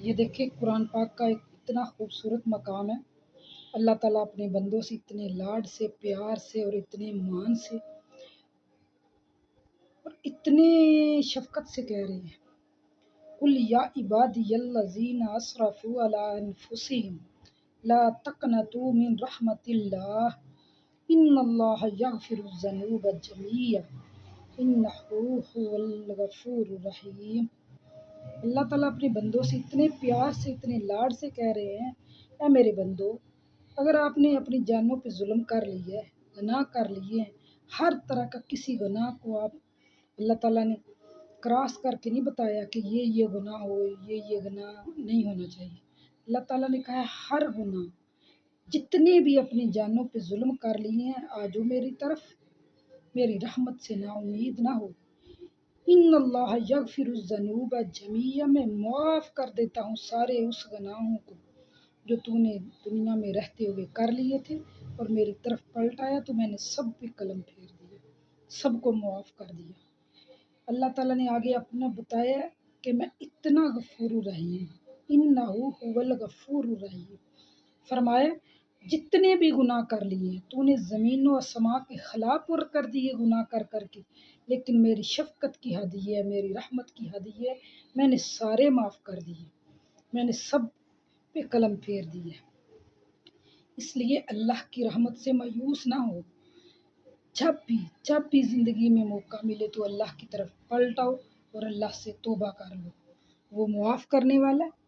یہ دیکھیں قرآن پاک کا ایک اتنا خوبصورت مقام ہے۔ اللہ تعالیٰ اپنے بندوں سے اتنے لاڈ سے، پیار سے اور اتنے مان سے اور اتنے شفقت سے کہہ رہے ہیں، قل یا عبادی الذین اسرفوا علی انفسہم لا تقنطوا من رحمت اللہ ان اللہ یغفر الذنوب جميعا انہ هو الغفور الرحیم۔ اللہ تعالیٰ اپنے بندوں سے اتنے پیار سے، اتنے لاڈ سے کہہ رہے ہیں، اے میرے بندو، اگر آپ نے اپنی جانوں پہ ظلم کر لیا ہے، گناہ کر لیے ہیں، ہر طرح کا کسی گناہ کو آپ اللہ تعالیٰ نے کراس کر کے نہیں بتایا کہ یہ گناہ ہو، یہ گناہ نہیں ہونا چاہیے۔ اللہ تعالیٰ نے کہا ہے ہر گناہ، جتنے بھی اپنی جانوں پہ ظلم کر لیے ہیں، آجو میری طرف، میری رحمت سے نا امید نہ ہو۔ ان اللہ یغفر الذنوب جميعا، میں معاف کر دیتا ہوں سارے اس گناہوں کو جو تو نے دنیا میں رہتے ہوئے کر لیے تھے اور میری طرف پلٹ آیا تو میں نے سب پہ قلم پھیر دیا، سب کو معاف کر دیا۔ اللہ تعالیٰ نے آگے اپنا بتایا کہ میں اتنا غفور الرحیم، انہ هو الغفور الرحیم، فرمایا جتنے بھی گناہ کر لیے ہیں تو نے زمین و آسماں کے خلاف پر کر دیے گناہ کر کر کے، لیکن میری شفقت کی حد یہ ہے، میری رحمت کی حد یہ ہے، میں نے سارے معاف کر دیے، میں نے سب پہ قلم پھیر دی ہے۔ اس لیے اللہ کی رحمت سے مایوس نہ ہو، جب بھی زندگی میں موقع ملے تو اللہ کی طرف پلٹ آؤ اور اللہ سے توبہ کر لو، وہ معاف کرنے والا ہے،